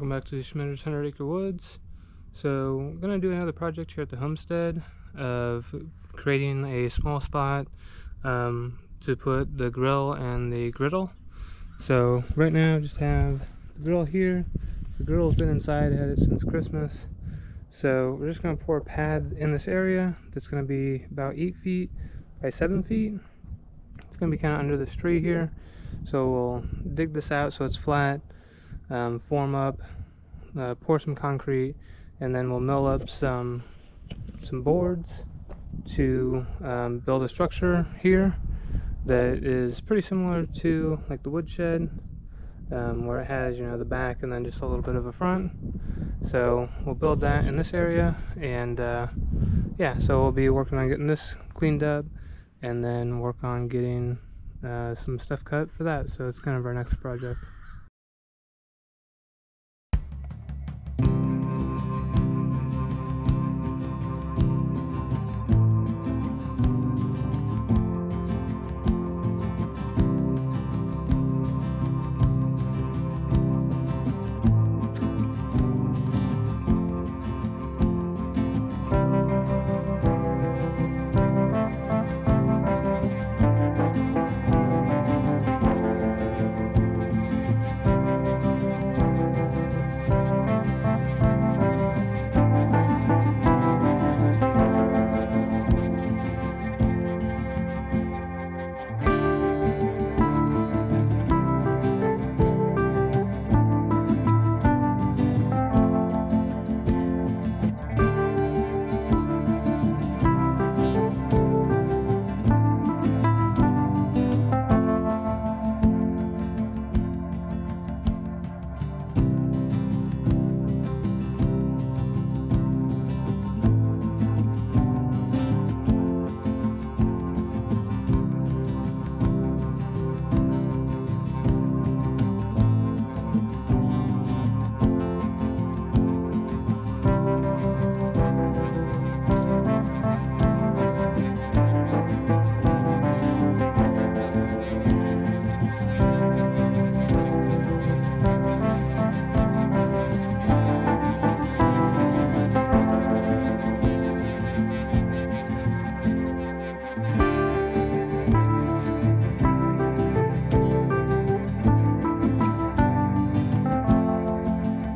welcome back to the Schmitter's 100 Acre Woods. So I'm going to do another project here at the homestead of creating a small spot to put the grill and the griddle. So right now I just have the grill here. The grill's been inside, I had it since Christmas. So we're just going to pour a pad in this area that's going to be about 8 feet by 7 feet. It's going to be kind of under this tree here. So we'll dig this out so it's flat. Form up, pour some concrete, and then we'll mill up some boards to build a structure here that is pretty similar to like the woodshed, where it has, you know, the back and then just a little bit of a front. So we'll build that in this area, and yeah, so we'll be working on getting this cleaned up and then work on getting some stuff cut for that. So it's kind of our next project.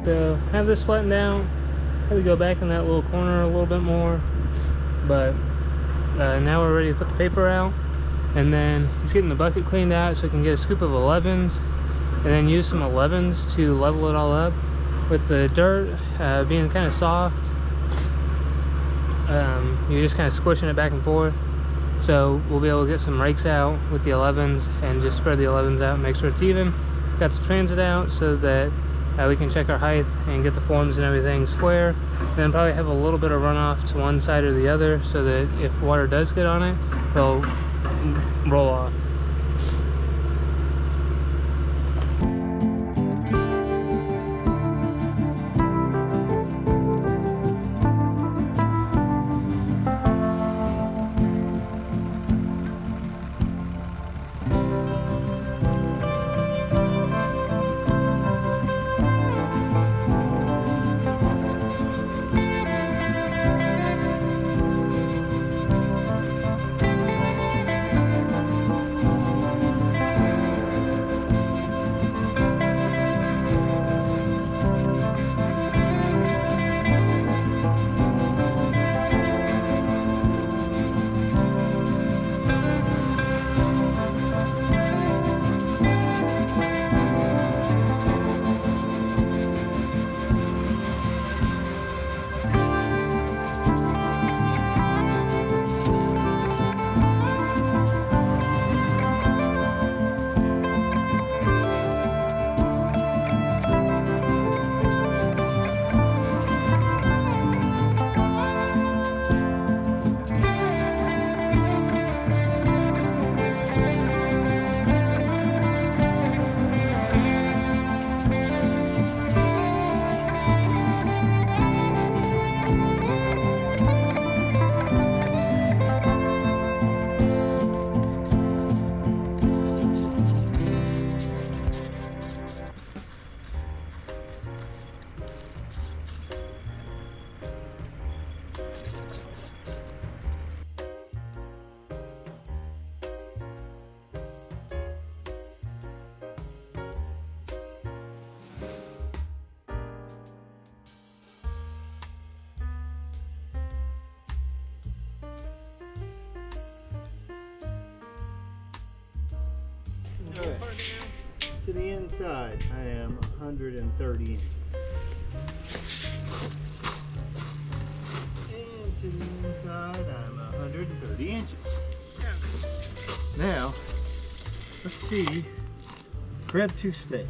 So have this flattened out. Maybe go back in that little corner a little bit more, but now we're ready to put the paper out. And then he's getting the bucket cleaned out so he can get a scoop of 11s, and then use some 11s to level it all up. With the dirt being kind of soft, you're just kind of squishing it back and forth. So we'll be able to get some rakes out with the 11s and just spread the 11s out and make sure it's even. Got the transit out so that we can check our height and get the forms and everything square, and then probably have a little bit of runoff to one side or the other so that if water does get on it, it'll roll off. to the inside, I am 130 inches. And to the inside, I'm 130 inches. Now, let's see. Grab 2 stakes.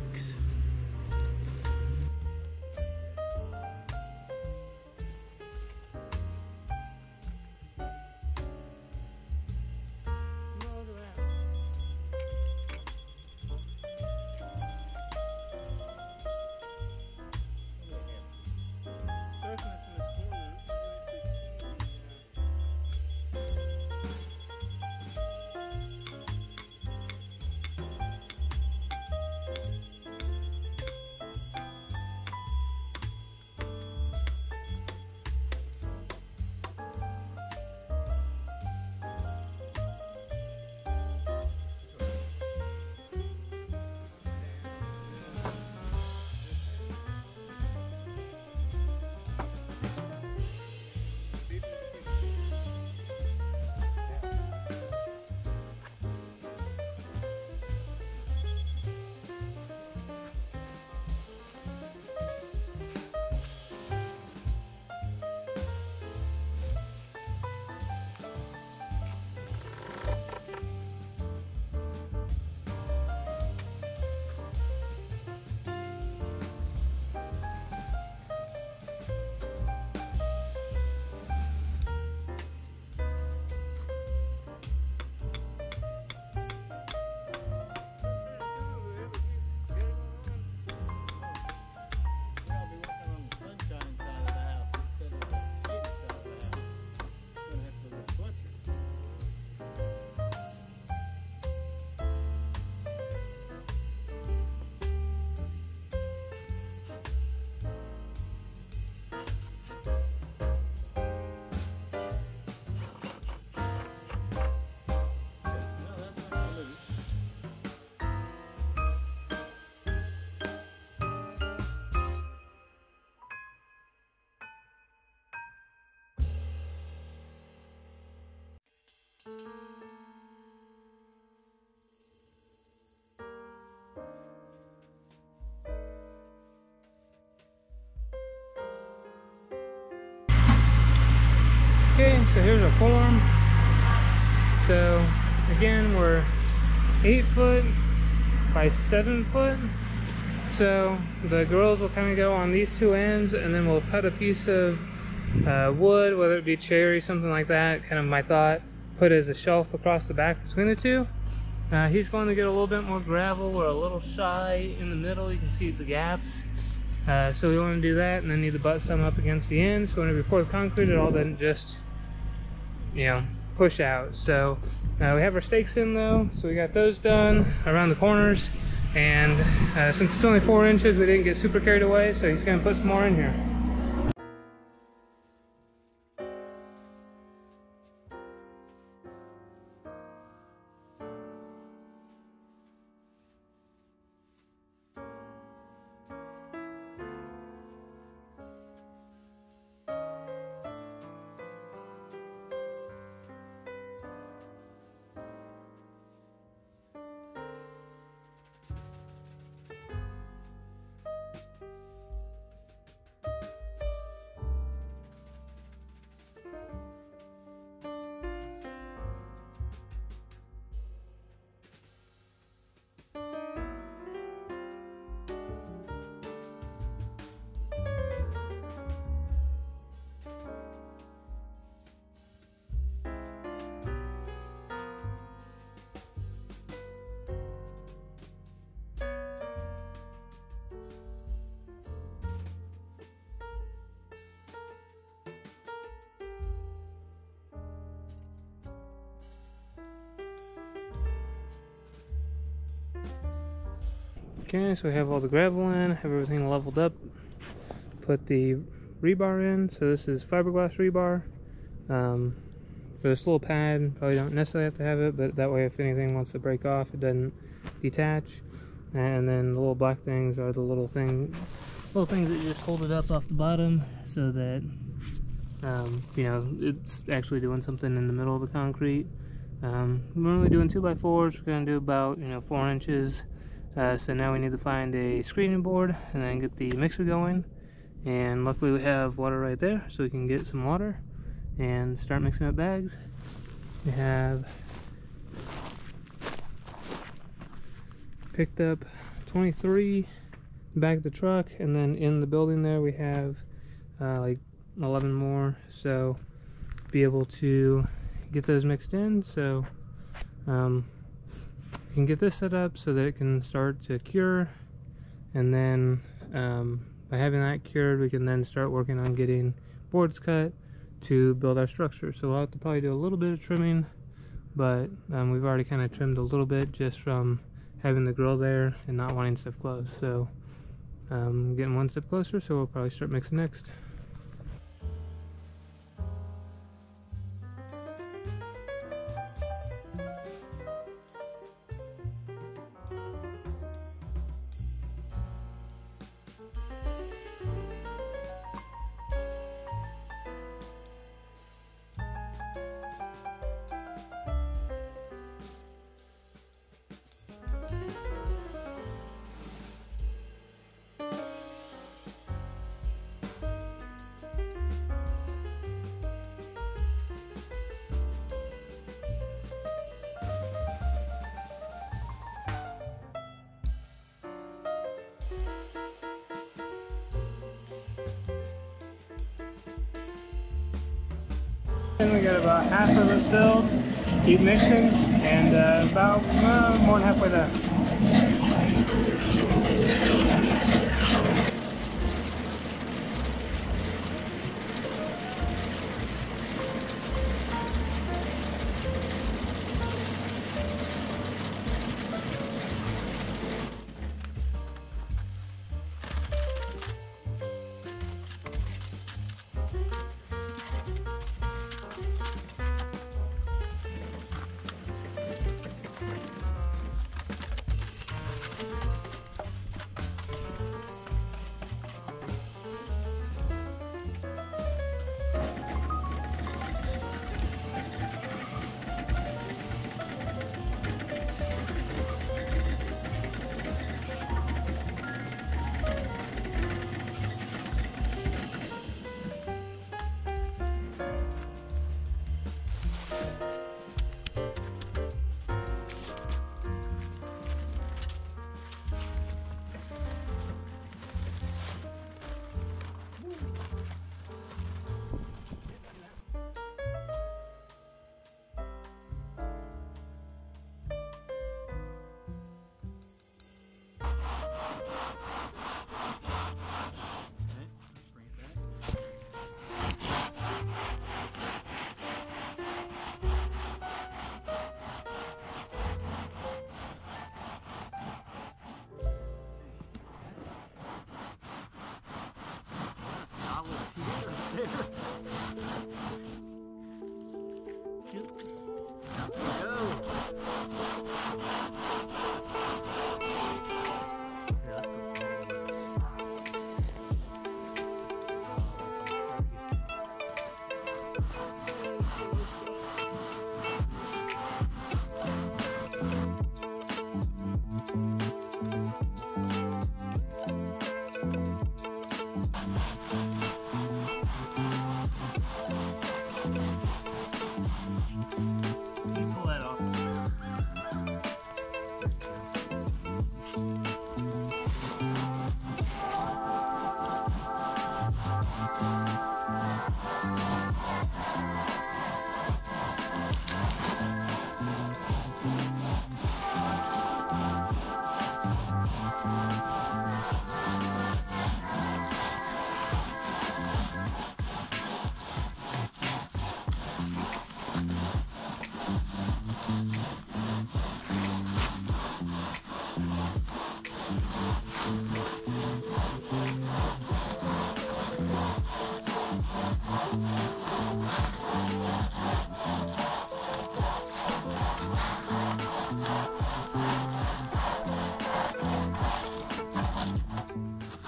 Okay, so here's our form. So again, we're 8 foot by 7 foot. So the grills will kind of go on these 2 ends, and then we'll cut a piece of wood, whether it be cherry, something like that, kind of my thought, put as a shelf across the back between the 2. He's going to get a little bit more gravel. We're a little shy in the middle. You can see the gaps. So we want to do that, and then need to butt some up against the ends. So whenever we pour the concrete, it all doesn't just, you know, push out. So we have our stakes in though, so we got those done around the corners. And since it's only 4 inches, we didn't get super carried away, so he's going to put some more in here. Okay, so we have all the gravel in, have everything leveled up, put the rebar in. So this is fiberglass rebar. For this little pad, probably don't necessarily have to have it, but that way if anything wants to break off, it doesn't detach. And then the little black things are the little things that you just hold it up off the bottom so that you know, it's actually doing something in the middle of the concrete. We're only doing 2x4s. We're going to do about, you know, 4 inches. So now we need to find a screening board and then get the mixer going. And luckily we have water right there, so we can get some water and start mixing up bags. We have picked up 23 back of the truck, and then in the building there we have like 11 more, so be able to get those mixed in. So we can get this set up so that it can start to cure, and then by having that cured we can then start working on getting boards cut to build our structure. So we'll have to probably do a little bit of trimming, but we've already kind of trimmed a little bit just from having the grill there and not wanting stuff closed. So getting one step closer, so we'll probably start mixing next. And we got about half of it filled. Keep mixing, and about more than halfway there.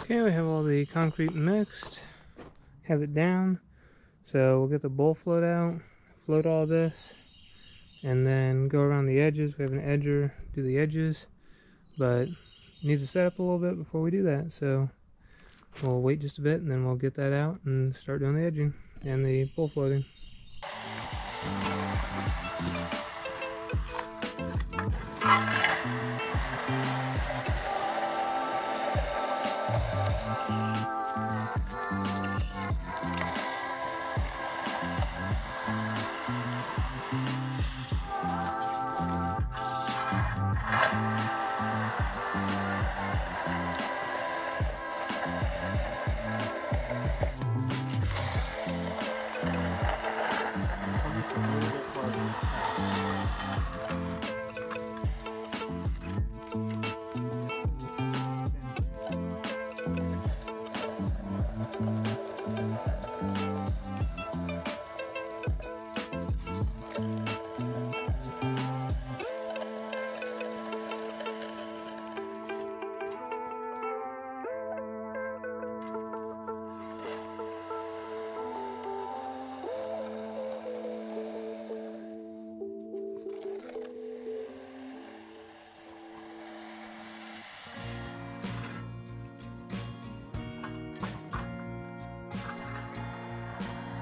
Okay, we have all the concrete mixed, have it down, so we'll get the bowl float out, float all this, and then go around the edges. We have an edger, do the edges, but needs to set up a little bit before we do that, so we'll wait just a bit and then we'll get that out and start doing the edging and the bull floating.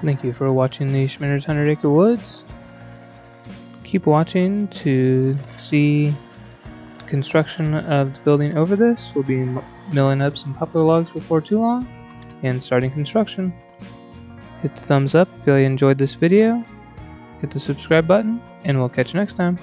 Thank you for watching the Schminder's 100 Acre Woods. Keep watching to see construction of the building over this. We'll be milling up some poplar logs before too long and starting construction. Hit the thumbs up if you enjoyed this video, hit the subscribe button, and we'll catch you next time.